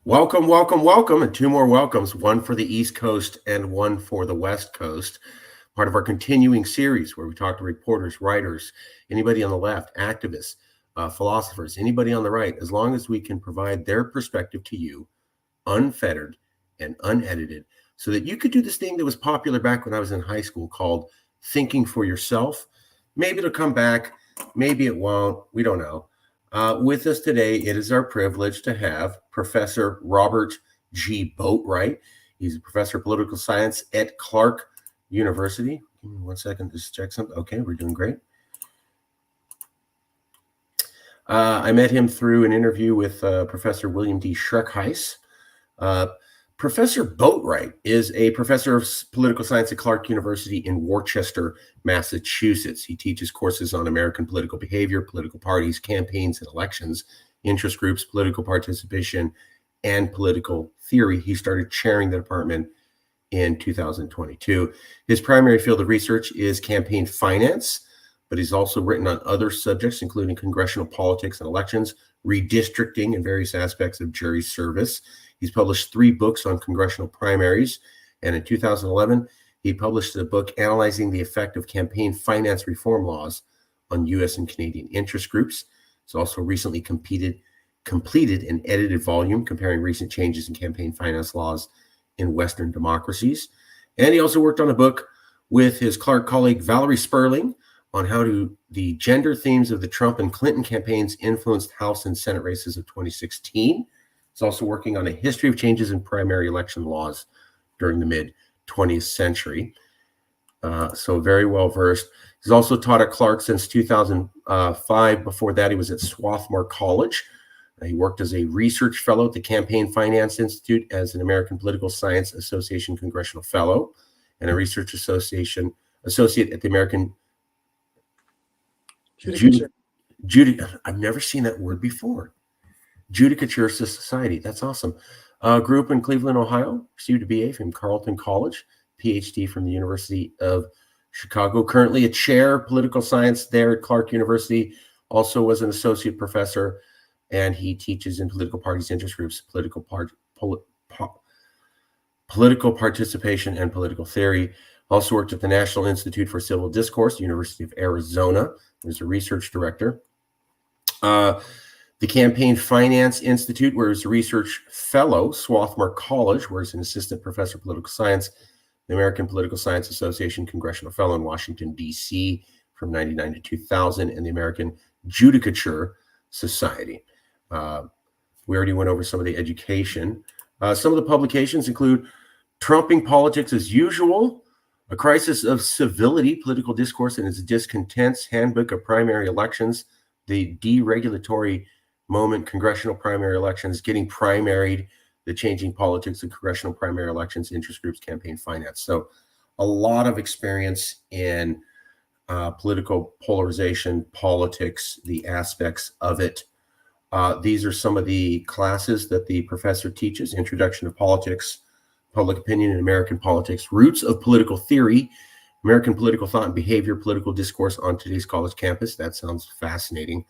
Welcome, welcome, welcome, and two more welcomes, one for the East Coast and one for the West Coast. Part of our continuing series where we talk to reporters, writers, anybody on the left, activists, philosophers, anybody on the right, as long as we can provide their perspective to you, unfettered and unedited, so that you could do this thing that was popular back when I was in high school called thinking for yourself. Maybe it'll come back, maybe it won't, we don't know. With us today, it is our privilege to have Professor Robert G. Boatright. He's a professor of political science at Clark University. Give me 1 second, just check something. Okay, we're doing great. I met him through an interview with Professor William D. Schreckheis. Professor Boatright is a professor of political science at Clark University in Worcester, Massachusetts. He teaches courses on American political behavior, political parties, campaigns and elections, interest groups, political participation, and political theory. He started chairing the department in 2022. His primary field of research is campaign finance, but he's also written on other subjects, including congressional politics and elections, redistricting, and various aspects of jury service. He's published 3 books on congressional primaries, and in 2011, he published a book analyzing the effect of campaign finance reform laws on U.S. and Canadian interest groups. He's also recently completed an edited volume comparing recent changes in campaign finance laws in Western democracies. And he also worked on a book with his Clark colleague Valerie Sperling on how the gender themes of the Trump and Clinton campaigns influenced House and Senate races of 2016. He's also working on a history of changes in primary election laws during the mid-20th century. So very well versed. He's also taught at Clark since 2005. Before that, he was at Swarthmore College. He worked as a research fellow at the Campaign Finance Institute, as an American Political Science Association Congressional Fellow, and a research associate at the American I've never seen that word before. Judicature Society. That's awesome. Grew up in Cleveland, Ohio. Received a BA from Carleton College, PhD from the University of Chicago. Currently a chair of political science there at Clark University. Also was an associate professor, and he teaches in political parties, interest groups, political participation, and political theory. Also worked at the National Institute for Civil Discourse, University of Arizona. As a research director. The Campaign Finance Institute, where he's a research fellow, Swarthmore College, where he's an assistant professor of political science, the American Political Science Association Congressional Fellow in Washington, D.C. from 1999 to 2000, and the American Judicature Society. We already went over some of the education. Some of the publications include Trumping Politics as Usual, A Crisis of Civility, Political Discourse and Its Discontents, Handbook of Primary Elections, The Deregulatory Moment, Congressional Primary Elections, Getting Primaried, The Changing Politics of Congressional Primary Elections, Interest Groups, Campaign Finance. So a lot of experience in political polarization, politics, the aspects of it. These are some of the classes that the professor teaches: Introduction to Politics, Public Opinion in American Politics, Roots of Political Theory, American Political Thought and Behavior, Political Discourse on Today's College Campus. That sounds fascinating.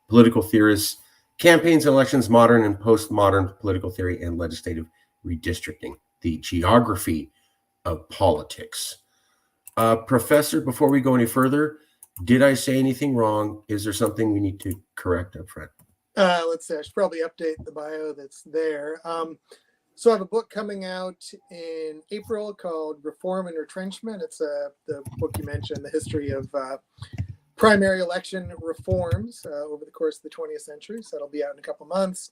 Political Theorists, Campaigns and Elections, Modern and Postmodern Political Theory, and Legislative Redistricting, the Geography of Politics. Professor, before we go any further, did I say anything wrong? Is there something we need to correct up front? Let's see, I should probably update the bio that's there. So I have a book coming out in April called Reform and Retrenchment. It's the book you mentioned, the history of primary election reforms over the course of the 20th century. So that'll be out in a couple months.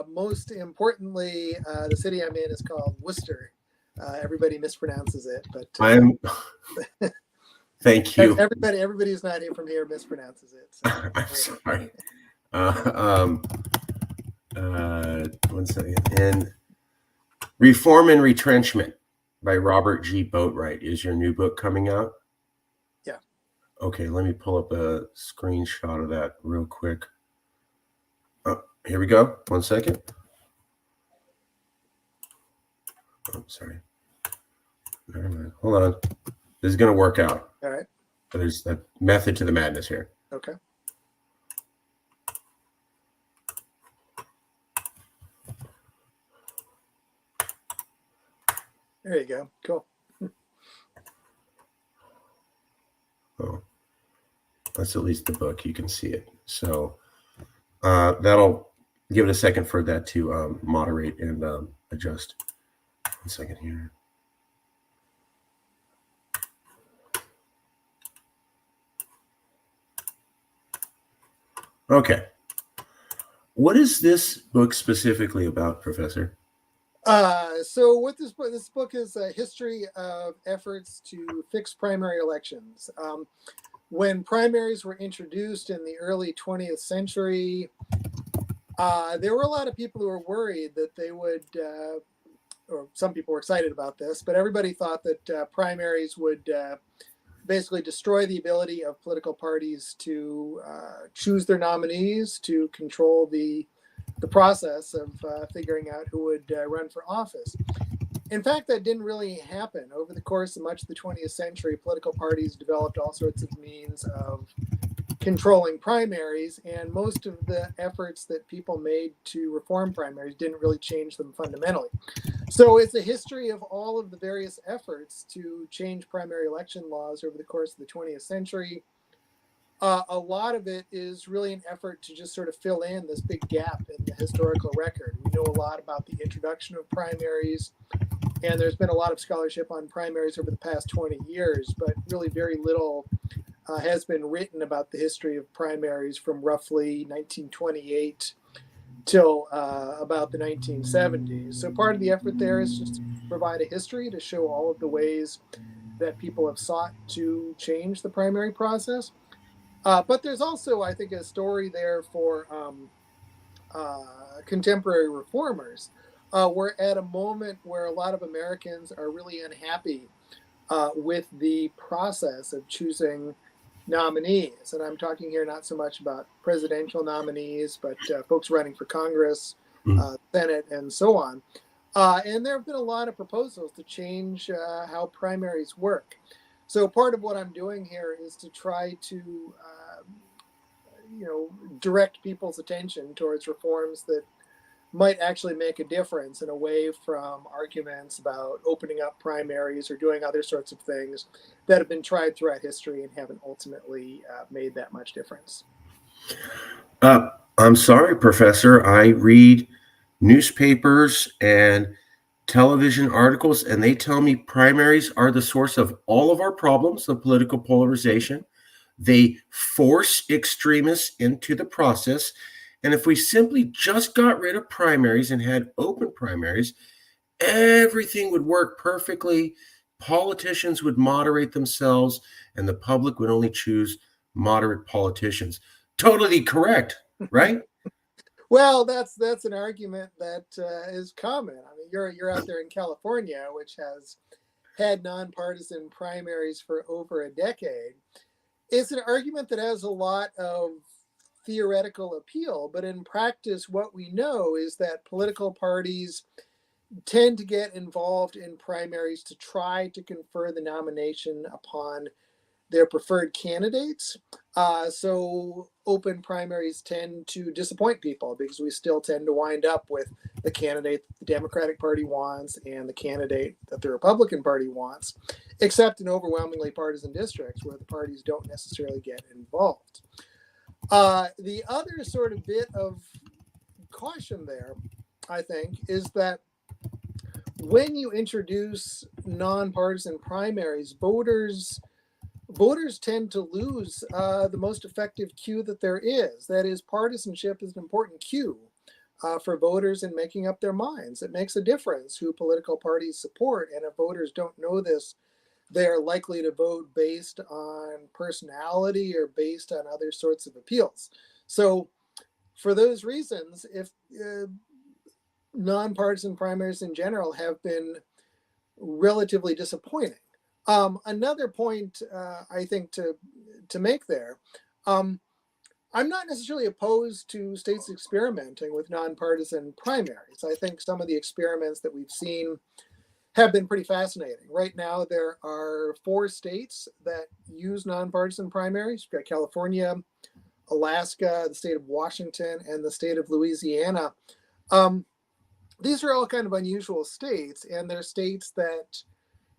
Most importantly, the city I'm in is called Worcester. Everybody mispronounces it, but thank you. Everybody who's not from here mispronounces it. So. I'm sorry. 1 second. And Reform and Retrenchment by Robert G. Boatright is your new book coming out? Yeah. Okay, let me pull up a screenshot of that real quick. Oh, here we go. 1 second. Oh, sorry. Never mind. Hold on. This is going to work out. All right. But there's a method to the madness here. Okay. There you go. Cool. Oh, that's at least the book. You can see it. So that'll give it a second for that to moderate and adjust. 1 second here. Okay. What is this book specifically about, Professor? So what this book is a history of efforts to fix primary elections. When primaries were introduced in the early 20th century, there were a lot of people who were worried that they would, or some people were excited about this, but everybody thought that primaries would basically destroy the ability of political parties to choose their nominees, to control the process of figuring out who would run for office. In fact, that didn't really happen. Over the course of much of the 20th century, political parties developed all sorts of means of controlling primaries, and most of the efforts that people made to reform primaries didn't really change them fundamentally. So it's a history of all of the various efforts to change primary election laws over the course of the 20th century. A lot of it is really an effort to just sort of fill in this big gap in the historical record. We know a lot about the introduction of primaries, and there's been a lot of scholarship on primaries over the past 20 years, but really very little has been written about the history of primaries from roughly 1928 till about the 1970s. So part of the effort there is just to provide a history to show all of the ways that people have sought to change the primary process. But there's also, I think, a story there for contemporary reformers. We're at a moment where a lot of Americans are really unhappy with the process of choosing nominees. And I'm talking here not so much about presidential nominees, but folks running for Congress, Senate, and so on. And there have been a lot of proposals to change how primaries work. So part of what I'm doing here is to try to, direct people's attention towards reforms that might actually make a difference and away from arguments about opening up primaries or doing other sorts of things that have been tried throughout history and haven't ultimately made that much difference. I'm sorry, Professor. I read newspapers and television articles, and they tell me primaries are the source of all of our problems of political polarization. They force extremists into the process. And if we simply just got rid of primaries and had open primaries, everything would work perfectly. Politicians would moderate themselves, and the public would only choose moderate politicians. Totally correct, right? Well, that's an argument that is common. I mean, you're out there in California, which has had nonpartisan primaries for over a decade. It's an argument that has a lot of theoretical appeal, but in practice, what we know is that political parties tend to get involved in primaries to try to confer the nomination upon their preferred candidates. So open primaries tend to disappoint people because we still tend to wind up with the candidate that the Democratic Party wants and the candidate that the Republican Party wants, except in overwhelmingly partisan districts where the parties don't necessarily get involved. The other sort of bit of caution there, I think, is that when you introduce nonpartisan primaries, voters tend to lose the most effective cue that there is. That is, partisanship is an important cue for voters in making up their minds. It makes a difference who political parties support, and if voters don't know this, they're likely to vote based on personality or based on other sorts of appeals. So for those reasons, if nonpartisan primaries in general have been relatively disappointing. Another point I think to make there, I'm not necessarily opposed to states experimenting with nonpartisan primaries. I think some of the experiments that we've seen have been pretty fascinating. Right now, there are 4 states that use nonpartisan primaries. We've got California, Alaska, the state of Washington, and the state of Louisiana. these are all kind of unusual states, and they're states that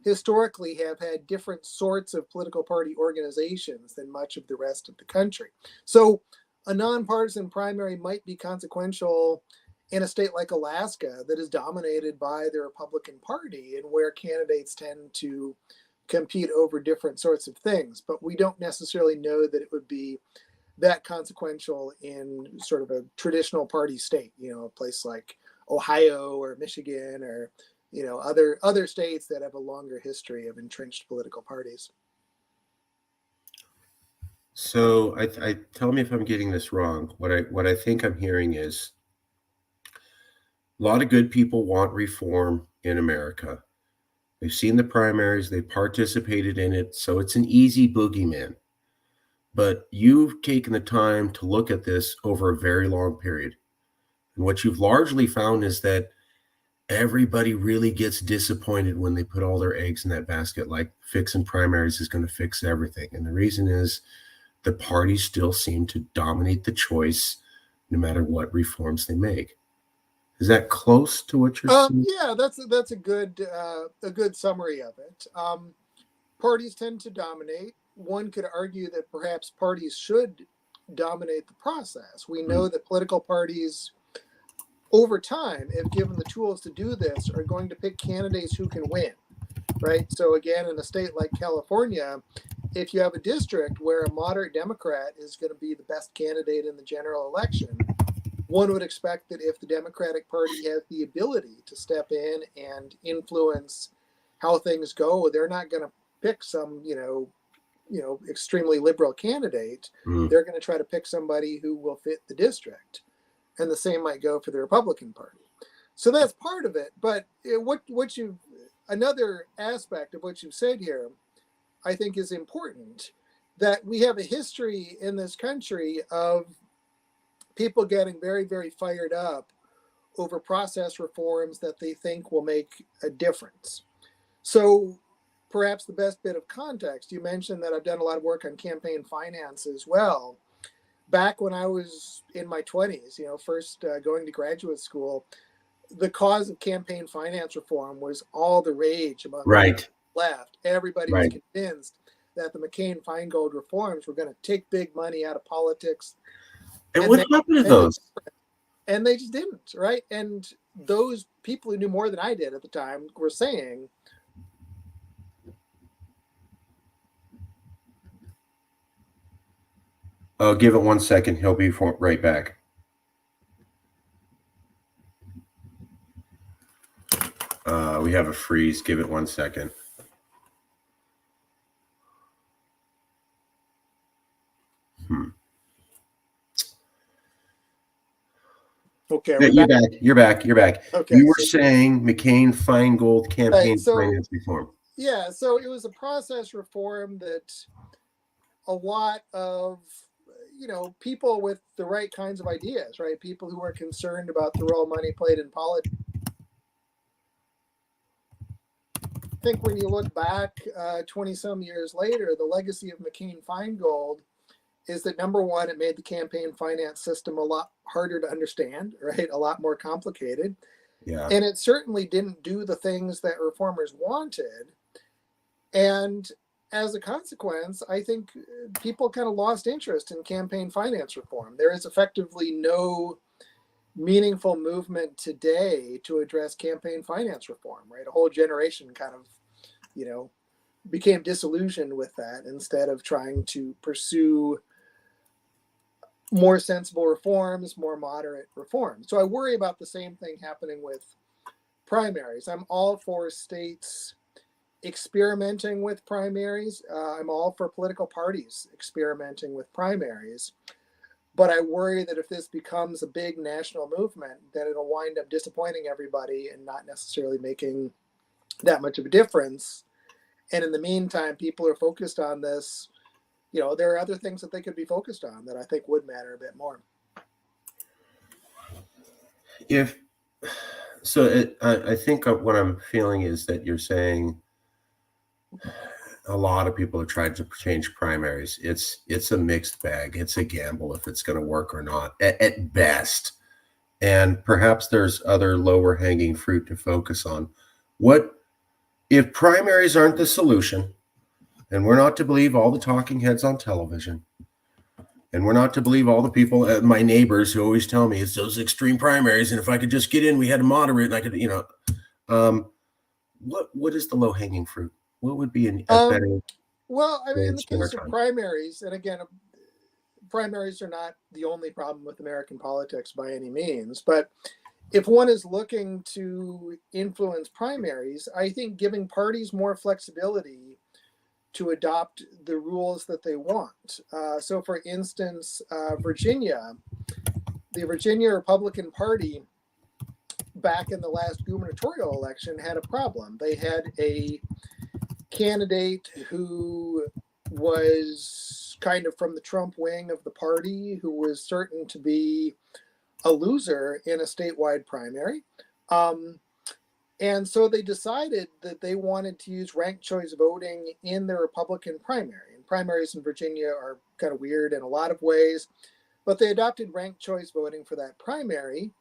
historically have had different sorts of political party organizations than much of the rest of the country. So a nonpartisan primary might be consequential in a state like Alaska that is dominated by the Republican Party and where candidates tend to compete over different sorts of things. But we don't necessarily know that it would be that consequential in sort of a traditional party state, a place like Ohio or Michigan or other states that have a longer history of entrenched political parties. So I tell me if I'm getting this wrong. What I think I'm hearing is a lot of good people want reform in America. They've seen the primaries, they participated in it, so it's an easy boogeyman. But you've taken the time to look at this over a very long period. And what you've largely found is that everybody really gets disappointed when they put all their eggs in that basket, like fixing primaries is going to fix everything. And the reason is the parties still seem to dominate the choice no matter what reforms they make. Is that close to what you're saying? Yeah, that's a good summary of it. Parties tend to dominate. One could argue that perhaps parties should dominate the process. We know that political parties, over time, if given the tools to do this, are going to pick candidates who can win, right? So again, in a state like California, if you have a district where a moderate Democrat is going to be the best candidate in the general election, one would expect that if the Democratic Party has the ability to step in and influence how things go, they're not going to pick some, extremely liberal candidate. They're going to try to pick somebody who will fit the district. And the same might go for the Republican Party. So that's part of it. But another aspect of what you've said here, I think is important, that we have a history in this country of people getting very, very fired up over process reforms that they think will make a difference. So perhaps the best bit of context, you mentioned that I've done a lot of work on campaign finance as well. Back when I was in my 20s, first going to graduate school, the cause of campaign finance reform was all the rage among the left. Everybody was convinced that the McCain-Feingold reforms were going to take big money out of politics. And what happened to those? And they just didn't, right? And those people who knew more than I did at the time were saying, give it 1 second. He'll be right back. We have a freeze. Give it 1 second. Okay, you're back. Okay, you were saying McCain-Feingold campaign finance reform. Yeah, so it was a process reform that a lot of people with the right kinds of ideas, right? People who are concerned about the role money played in politics. I think when you look back 20 some years later, the legacy of McCain-Feingold is that, number one, it made the campaign finance system a lot harder to understand, right? A lot more complicated. Yeah. And it certainly didn't do the things that reformers wanted. And as a consequence, I think people kind of lost interest in campaign finance reform. There is effectively no meaningful movement today to address campaign finance reform, right? A whole generation kind of, became disillusioned with that instead of trying to pursue more sensible reforms, more moderate reforms. So I worry about the same thing happening with primaries. I'm all for states experimenting with primaries. I'm all for political parties experimenting with primaries. But I worry that if this becomes a big national movement, that it'll wind up disappointing everybody and not necessarily making that much of a difference. And in the meantime, people are focused on this. There are other things that they could be focused on that I think would matter a bit more. I think what I'm feeling is that you're saying a lot of people have tried to change primaries. It's a mixed bag. It's a gamble if it's going to work or not, at best. and perhaps there's other lower hanging fruit to focus on. What if primaries aren't the solution, and we're not to believe all the talking heads on television, and we're not to believe all the people, my neighbors, who always tell me it's those extreme primaries, and if I could just get in, we had a moderate, and I could, what is the low hanging fruit? What would be a better Well, I mean, way in to the spend our case of time? primaries, and again, primaries are not the only problem with American politics by any means, but if one is looking to influence primaries, I think giving parties more flexibility to adopt the rules that they want. So, for instance, the Virginia Republican Party back in the last gubernatorial election had a problem. They had a candidate who was kind of from the Trump wing of the party, who was certain to be a loser in a statewide primary. Um, and so they decided that they wanted to use ranked choice voting in the Republican primary. And primaries in Virginia are kind of weird in a lot of ways, but they adopted ranked choice voting for that primary.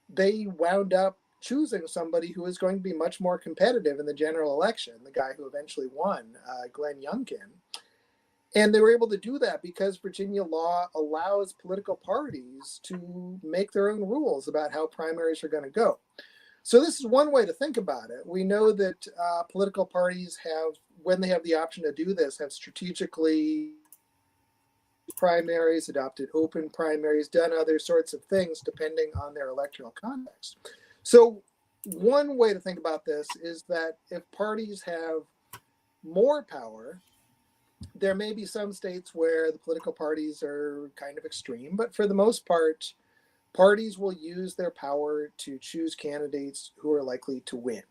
They wound up choosing somebody who is going to be much more competitive in the general election, the guy who eventually won, Glenn Youngkin. And they were able to do that because Virginia law allows political parties to make their own rules about how primaries are going to go. So this is one way to think about it. We know that political parties have, when they have the option to do this, have strategically primaries, adopted open primaries, done other sorts of things depending on their electoral context. So one way to think about this is that if parties have more power, there may be some states where the political parties are kind of extreme, but for the most part, parties will use their power to choose candidates who are likely to win.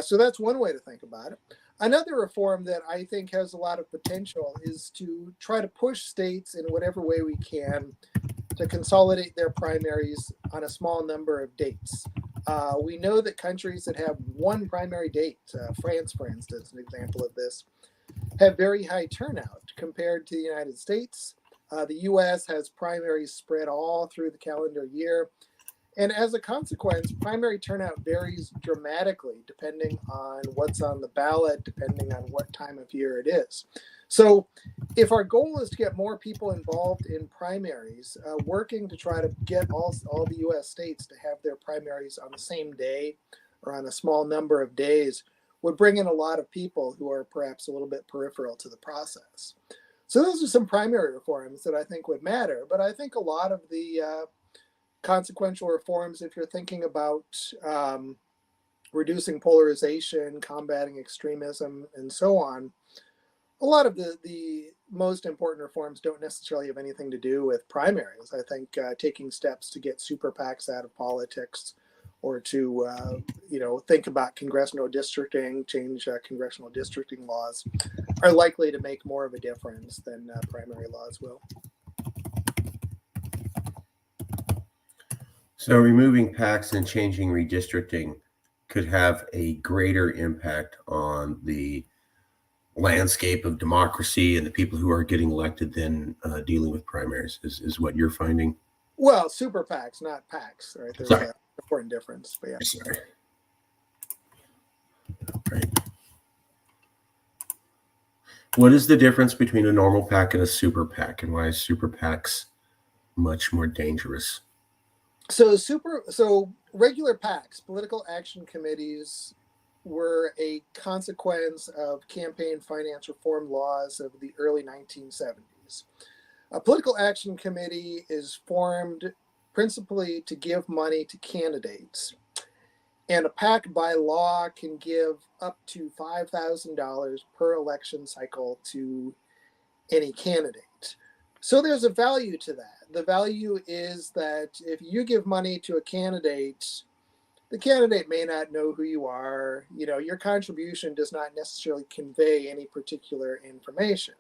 So that's one way to think about it. Another reform that I think has a lot of potential is to try to push states in whatever way we can to consolidate their primaries on a small number of dates. We know that countries that have one primary date, France, for instance, an example of this, have very high turnout compared to the United States. The US has primaries spread all through the calendar year. And as a consequence, primary turnout varies dramatically depending on what's on the ballot, depending on what time of year it is. So, if our goal is to get more people involved in primaries, working to try to get all the US states to have their primaries on the same day or on a small number of days would bring in a lot of people who are perhaps a little bit peripheral to the process. So, those are some primary reforms that I think would matter. But I think a lot of the consequential reforms, if you're thinking about reducing polarization, combating extremism, and so on, a lot of the most important reforms don't necessarily have anything to do with primaries. I think taking steps to get super PACs out of politics, or to think about congressional districting, change congressional districting laws, are likely to make more of a difference than primary laws will. So removing PACs and changing redistricting could have a greater impact on the landscape of democracy and the people who are getting elected than dealing with primaries, is what you're finding. Well, super PACs, not PACs, right? There's an important difference. But yeah. Sorry. Right. What is the difference between a normal PAC and a super PAC, and why is super PACs much more dangerous? So regular PACs, political action committees, were a consequence of campaign finance reform laws of the early 1970s. A political action committee is formed principally to give money to candidates. And a PAC by law can give up to $5,000 per election cycle to any candidate. So there's a value to that. The value is that if you give money to a candidate, the candidate may not know who you are. Your contribution does not necessarily convey any particular information.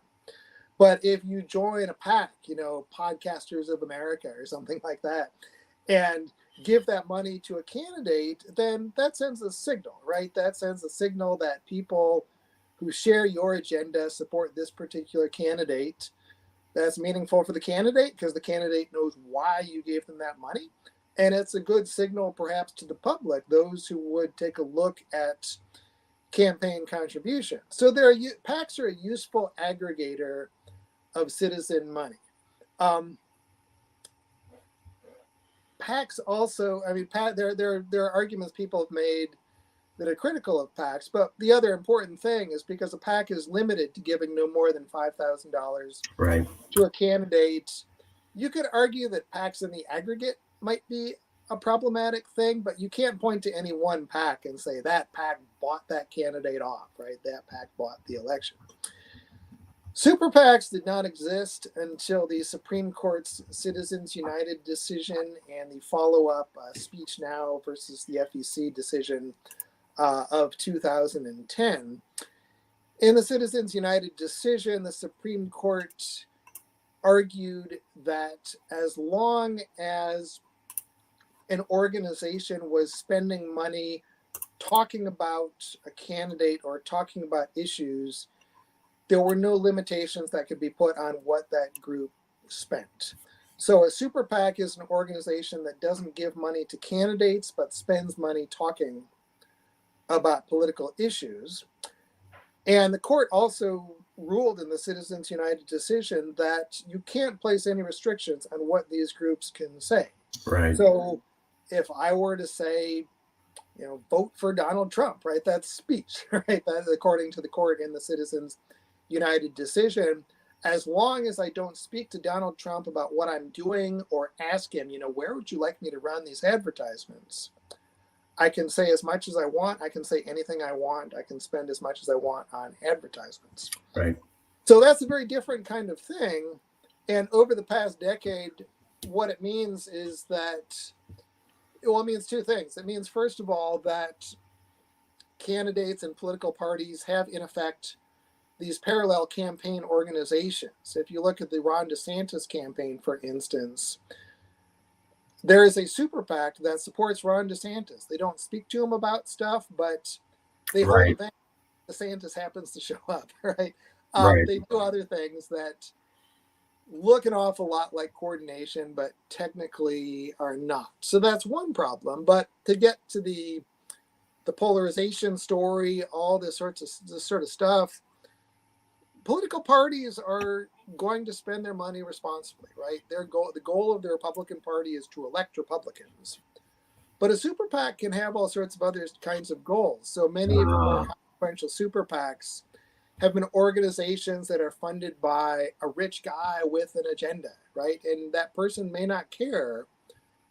But if you join a PAC, Podcasters of America or something like that, and give that money to a candidate, then that sends a signal, right? That sends a signal that people who share your agenda support this particular candidate. That's meaningful for the candidate because the candidate knows why you gave them that money. And it's a good signal, perhaps, to the public, those who would take a look at campaign contributions. So PACs are a useful aggregator of citizen money. PACs also, I mean, there are arguments people have made that are critical of PACs, but the other important thing is because a PAC is limited to giving no more than $5,000 Right. to a candidate. You could argue that PACs in the aggregate might be a problematic thing, but you can't point to any one PAC and say that PAC bought that candidate off, right? That PAC bought the election. Super PACs did not exist until the Supreme Court's Citizens United decision and the follow-up Speech Now versus the FEC decision of 2010. In the Citizens United decision, the Supreme Court argued that as long as an organization was spending money talking about a candidate or talking about issues, there were no limitations that could be put on what that group spent. So a super PAC is an organization that doesn't give money to candidates, but spends money talking about political issues. And the court also ruled in the Citizens United decision that you can't place any restrictions on what these groups can say. Right. So if I were to say, vote for Donald Trump, right? That's speech, right? That's according to the court in the Citizens United decision. As long as I don't speak to Donald Trump about what I'm doing or ask him, where would you like me to run these advertisements? I can say as much as I want. I can say anything I want. I can spend as much as I want on advertisements. Right. So that's a very different kind of thing. And over the past decade, what it means is that, it means two things. It means, first of all, that candidates and political parties have, in effect, these parallel campaign organizations. If you look at the Ron DeSantis campaign, for instance, there is a super PAC that supports Ron DeSantis. They don't speak to him about stuff, but they hold events. DeSantis happens to show up, right? They do other things that look an awful lot like coordination, but technically are not. So that's one problem. But to get to the polarization story, all this sort of stuff, political parties are going to spend their money responsibly, right? The goal of the Republican Party is to elect Republicans. But a super PAC can have all sorts of other kinds of goals. So many of the more consequential super PACs have been organizations that are funded by a rich guy with an agenda, right? And that person may not care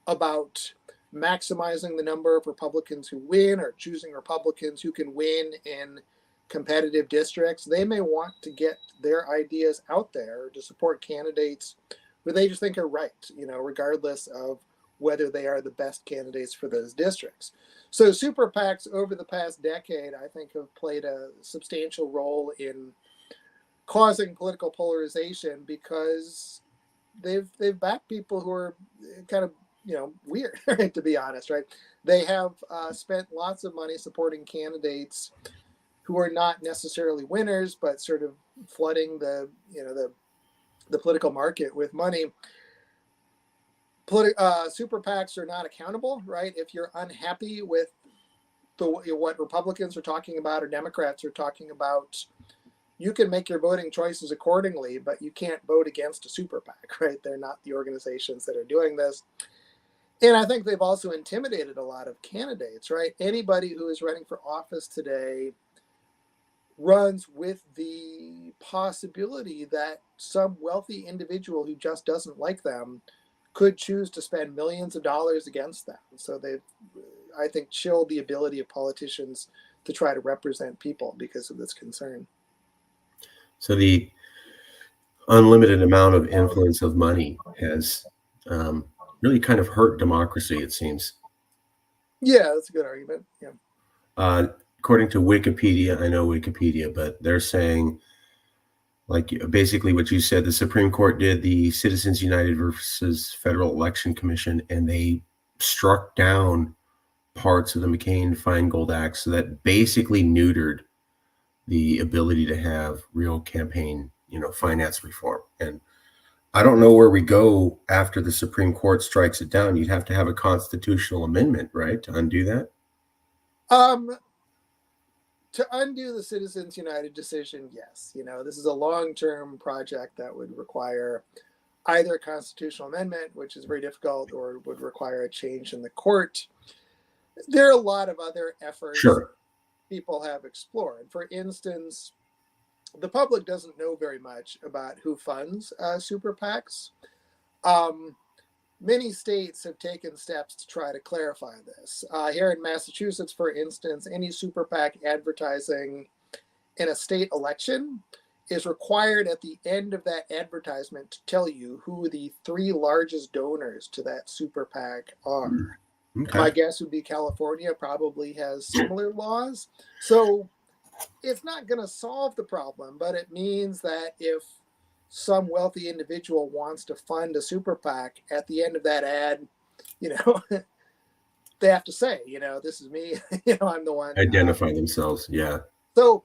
about maximizing the number of Republicans who win or choosing Republicans who can win in competitive districts. They may want to get their ideas out there to support candidates who they just think are right, regardless of whether they are the best candidates for those districts. So super PACs over the past decade, I think, have played a substantial role in causing political polarization because they've backed people who are kind of weird, to be honest, right? They have spent lots of money supporting candidates who are not necessarily winners, but sort of flooding the political market with money. Super PACs are not accountable, right? If you're unhappy with what Republicans are talking about or Democrats are talking about, you can make your voting choices accordingly, but you can't vote against a super PAC, right? They're not the organizations that are doing this. And I think they've also intimidated a lot of candidates, right? Anybody who is running for office today runs with the possibility that some wealthy individual who just doesn't like them could choose to spend millions of dollars against them. So they've, I think, chilled the ability of politicians to try to represent people because of this concern. So the unlimited amount of influence of money has really kind of hurt democracy, it seems. Yeah, that's a good argument. Yeah. According to Wikipedia, I know Wikipedia, but they're saying, like, basically what you said, the Supreme Court did the Citizens United versus Federal Election Commission, and they struck down parts of the McCain-Feingold Act, so that basically neutered the ability to have real campaign, finance reform. And I don't know where we go after the Supreme Court strikes it down. You'd have to have a constitutional amendment, right, to undo that? Um, to undo the Citizens United decision, yes. This is a long-term project that would require either a constitutional amendment, which is very difficult, or would require a change in the court. There are a lot of other efforts Sure. people have explored. For instance, the public doesn't know very much about who funds super PACs. Um, Many states have taken steps to try to clarify this. Here in Massachusetts, for instance, any super PAC advertising in a state election is required at the end of that advertisement to tell you who the three largest donors to that super PAC are. Okay. My guess would be California probably has similar laws. So it's not going to solve the problem, but it means that if some wealthy individual wants to fund a super PAC, at the end of that ad, you know, they have to say, this is me, I'm the one. Identify themselves. Yeah. So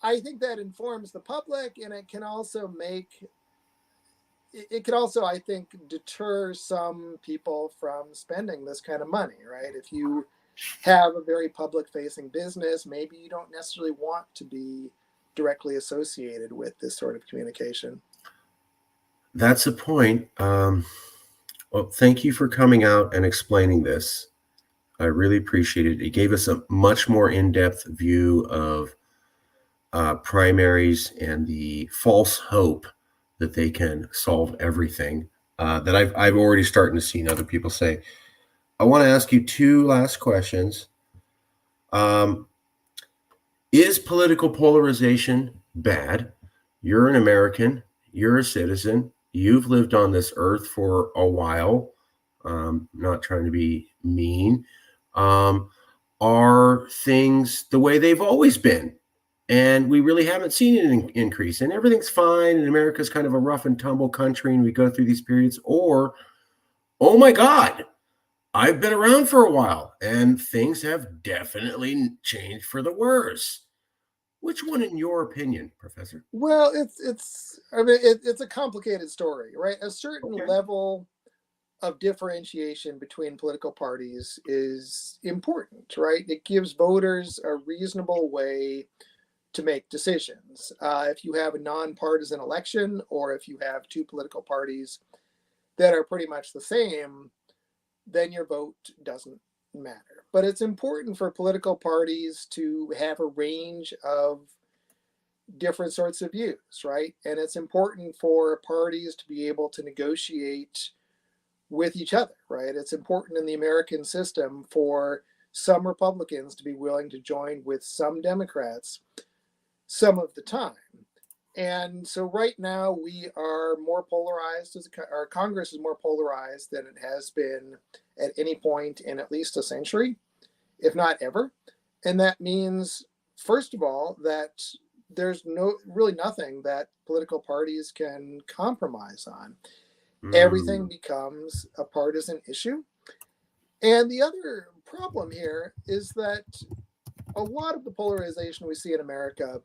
I think that informs the public, and it can also I think, deter some people from spending this kind of money, right? If you have a very public facing business, maybe you don't necessarily want to be directly associated with this sort of communication. That's a point. Well, thank you for coming out and explaining this. I really appreciate it. It gave us a much more in-depth view of primaries and the false hope that they can solve everything. That I've already starting to see other people say. I want to ask you two last questions. Is political polarization bad? You're an American. You're a citizen. You've lived on this earth for a while. Not trying to be mean. Are things the way they've always been? And we really haven't seen an increase, and everything's fine. And America's kind of a rough and tumble country, and we go through these periods. Or, oh my God, I've been around for a while, and things have definitely changed for the worse. Which one, in your opinion, Professor? Well, it's a complicated story, right? A certain Okay. level of differentiation between political parties is important, right? It gives voters a reasonable way to make decisions. If you have a nonpartisan election, or if you have two political parties that are pretty much the same, then your vote doesn't matter. But it's important for political parties to have a range of different sorts of views, right? And it's important for parties to be able to negotiate with each other, right? It's important in the American system for some Republicans to be willing to join with some Democrats some of the time. And so right now we are more polarized, our Congress is more polarized than it has been at any point in at least a century, if not ever. And that means, first of all, that there's really nothing that political parties can compromise on. Everything becomes a partisan issue. And the other problem here is that a lot of the polarization we see in America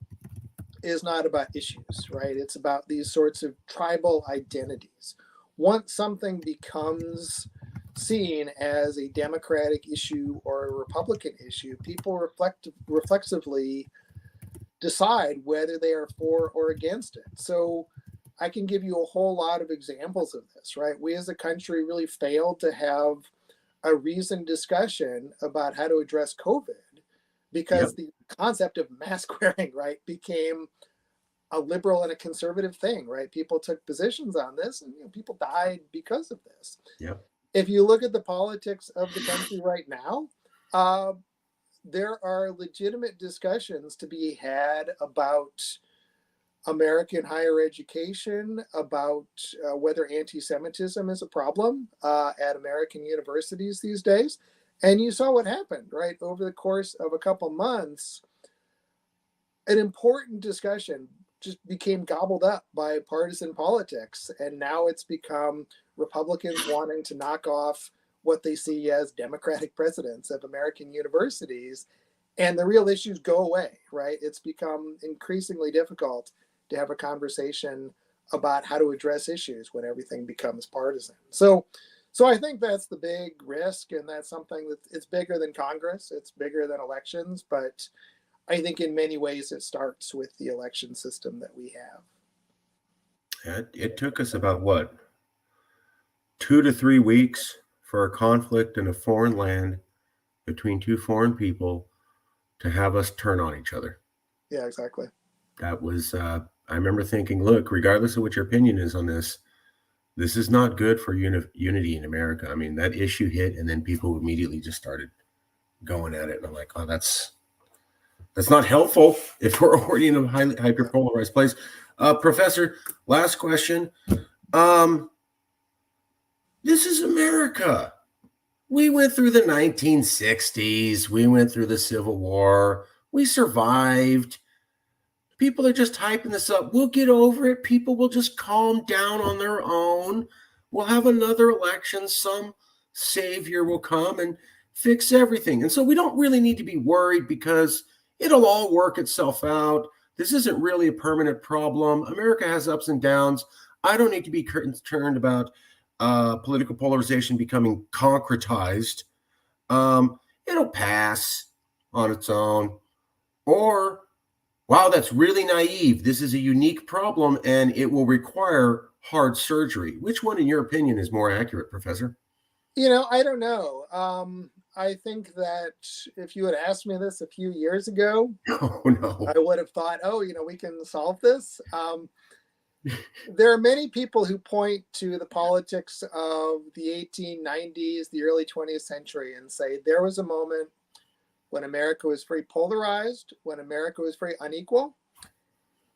is not about issues, right? It's about these sorts of tribal identities. Once something becomes seen as a Democratic issue or a Republican issue, people reflexively decide whether they are for or against it. So I can give you a whole lot of examples of this, right? We as a country really failed to have a reasoned discussion about how to address COVID because the concept of mask wearing, right, became a liberal and a conservative thing, right? People took positions on this, and people died because of this. Yep. If you look at the politics of the country right now, there are legitimate discussions to be had about American higher education, about whether anti-Semitism is a problem at American universities these days. And you saw what happened, right? Over the course of a couple months, an important discussion just became gobbled up by partisan politics. And now it's become Republicans wanting to knock off what they see as Democratic presidents of American universities. And the real issues go away, right? It's become increasingly difficult to have a conversation about how to address issues when everything becomes partisan. So I think that's the big risk, and that's something that it's bigger than Congress, it's bigger than elections, but I think in many ways it starts with the election system that we have. It took us about what, 2 to 3 weeks for a conflict in a foreign land between two foreign people to have us turn on each other. Yeah, exactly. That was, I remember thinking, look, regardless of what your opinion is on this is not good for unity in America. I mean, that issue hit, and then people immediately just started going at it. And I'm like, oh, that's not helpful if we're already in a highly hyperpolarized place. Professor, last question. This is America. We went through the 1960s. We went through the Civil War. We survived. People are just hyping this up. We'll get over it. People will just calm down on their own. We'll have another election. Some savior will come and fix everything. And so we don't really need to be worried because it'll all work itself out. This isn't really a permanent problem. America has ups and downs. I don't need to be concerned about political polarization becoming concretized. It'll pass on its own. Or, wow, that's really naive. This is a unique problem and it will require hard surgery. Which one, in your opinion, is more accurate, Professor? I don't know. I think that if you had asked me this a few years ago, Oh, no. I would have thought, we can solve this. There are many people who point to the politics of the 1890s, the early 20th century, and say there was a moment when America was very polarized, when America was very unequal.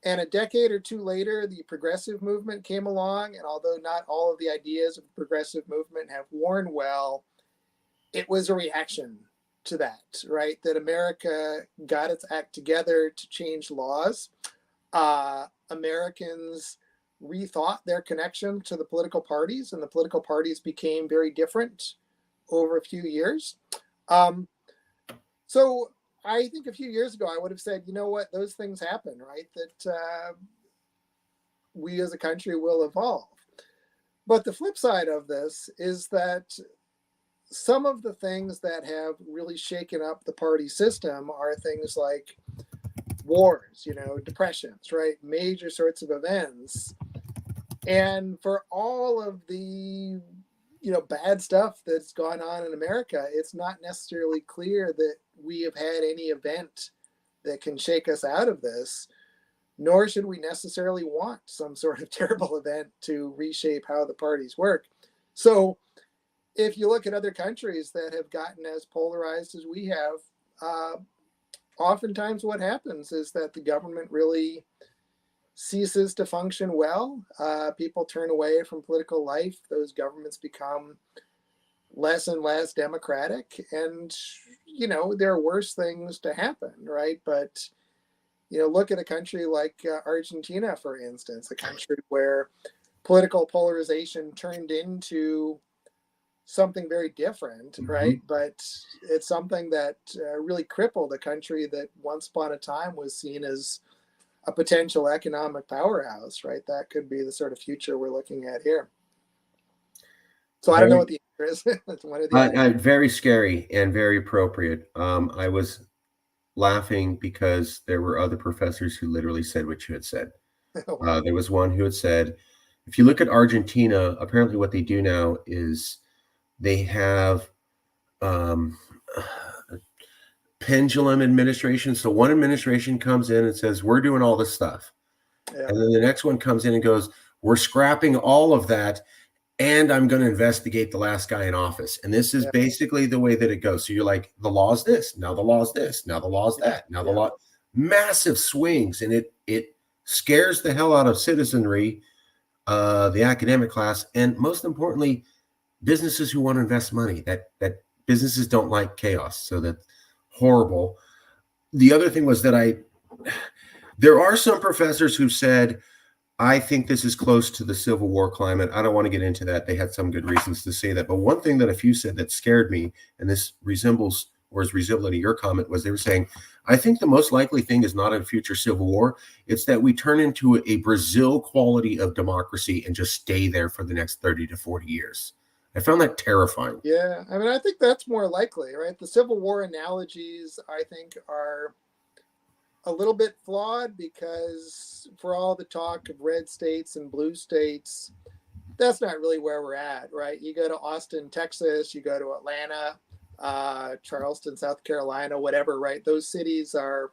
And a decade or two later, the progressive movement came along. And although not all of the ideas of the progressive movement have worn well, it was a reaction to that, right? That America got its act together to change laws. Americans rethought their connection to the political parties, and the political parties became very different over a few years. So I think a few years ago, I would have said, those things happen, right? That we as a country will evolve. But the flip side of this is that some of the things that have really shaken up the party system are things like wars, depressions, right? Major sorts of events. And for all of the, bad stuff that's gone on in America, it's not necessarily clear that we have had any event that can shake us out of this, nor should we necessarily want some sort of terrible event to reshape how the parties work. So if you look at other countries that have gotten as polarized as we have, oftentimes what happens is that the government really ceases to function well. People turn away from political life. Those governments become less and less democratic. And, there are worse things to happen, right? But, look at a country like Argentina, for instance, a country where political polarization turned into something very different, right? But it's something that really crippled a country that once upon a time was seen as a potential economic powerhouse, right? That could be the sort of future we're looking at here. So I don't know what the answer is. It's one of the very scary and very appropriate. I was laughing because there were other professors who literally said what you had said. Wow. There was one who had said, if you look at Argentina, apparently what they do now is they have pendulum administration. So one administration comes in and says, we're doing all this stuff. Yeah. And then the next one comes in and goes, we're scrapping all of that. And I'm going to investigate the last guy in office. And this is basically the way that it goes. So you're like, the law's this, now the law's this, now the law's that, now the law, massive swings. And it scares the hell out of citizenry, the academic class, and most importantly, businesses who want to invest money. That businesses don't like chaos. So that's horrible. The other thing was that there are some professors who said, I think this is close to the Civil War climate. I don't want to get into that. They had some good reasons to say that. But one thing that a few said that scared me, and this resembles or as resilient to your comment, was they were saying, I think the most likely thing is not a future civil war. It's that we turn into a Brazil quality of democracy and just stay there for the next 30 to 40 years. I found that terrifying. Yeah, I mean, I think that's more likely, right? The Civil War analogies, I think, are a little bit flawed because for all the talk of red states and blue states, that's not really where we're at, right? You go to Austin, Texas, you go to Atlanta, Charleston, South Carolina, whatever, right? Those cities are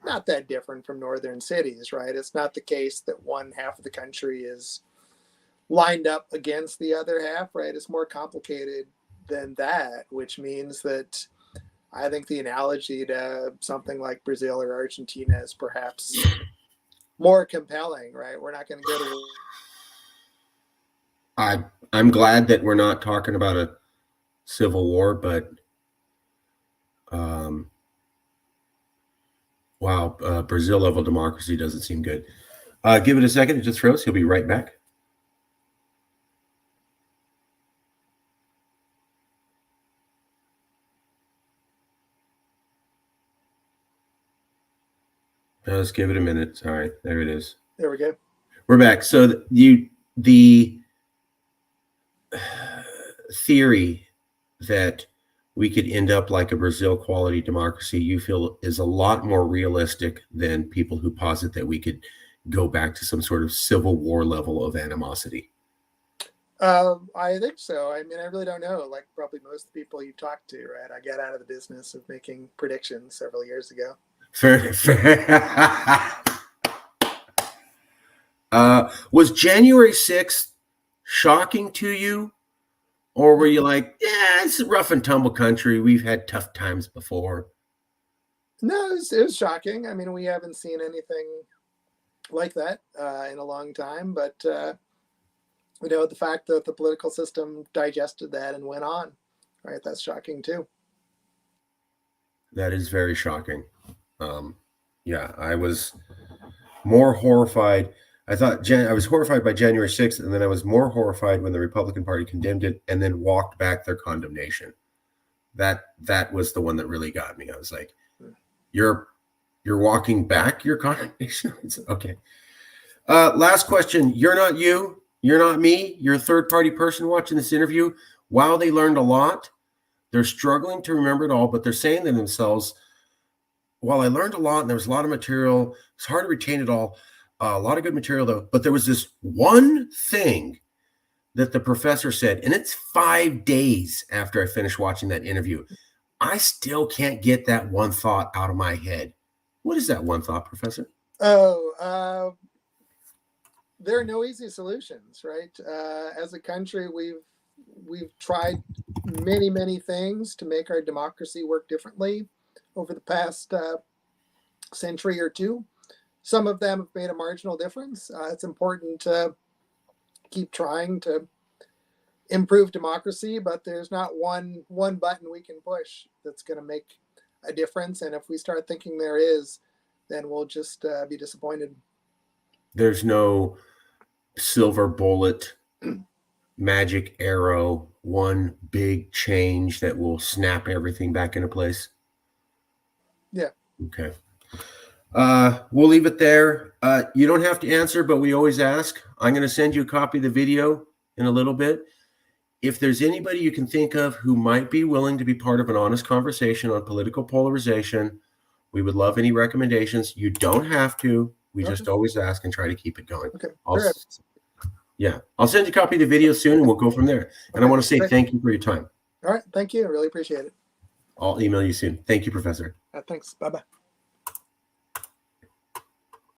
not that different from northern cities, right? It's not the case that one half of the country is lined up against the other half, right? It's more complicated than that, which means that I think the analogy to something like Brazil or Argentina is perhaps more compelling, right? We're not going to go to. I'm glad that we're not talking about a civil war, but wow, Brazil level democracy doesn't seem good. Give it a second. It just froze. He'll be right back. Let's give it a minute. All right, there it is. There we go. We're back. So the theory that we could end up like a Brazil quality democracy, you feel is a lot more realistic than people who posit that we could go back to some sort of civil war level of animosity. I think so. I mean, I really don't know. Like probably most people you talk to, right? I got out of the business of making predictions several years ago. Fair. Was January 6th shocking to you? Or were you like, yeah, it's a rough and tumble country. We've had tough times before. No, it was shocking. I mean, we haven't seen anything like that in a long time. But, the fact that the political system digested that and went on, right, that's shocking too. That is very shocking. Yeah, I was more horrified. I thought I was horrified by January 6th, and then I was more horrified when the Republican Party condemned it and then walked back their condemnation. That was the one that really got me. I was like, you're walking back your condemnation? Okay. Last question. You're not you. You're not me. You're a third-party person watching this interview. Wow, they learned a lot. They're struggling to remember it all, but they're saying to themselves, well, I learned a lot, and there was a lot of material. It's hard to retain it all. A lot of good material, though. But there was this one thing that the professor said, and it's 5 days after I finished watching that interview. I still can't get that one thought out of my head. What is that one thought, Professor? There are no easy solutions, right? As a country, we've tried many things to make our democracy work differently over the past century or two. Some of them have made a marginal difference. It's important to keep trying to improve democracy, but there's not one button we can push that's going to make a difference. And if we start thinking there is, then we'll just be disappointed. There's no silver bullet, magic arrow, one big change that will snap everything back into place. Yeah. Okay. We'll leave it there. You don't have to answer, but we always ask. I'm going to send you a copy of the video in a little bit. If there's anybody you can think of who might be willing to be part of an honest conversation on political polarization, we would love any recommendations. You don't have to. We just always ask and try to keep it going. Okay. I'll send you a copy of the video soon, and we'll go from there. And I want to say thank you for your time. All right. Thank you. I really appreciate it. I'll email you soon. Thank you, Professor. Thanks. Bye-bye.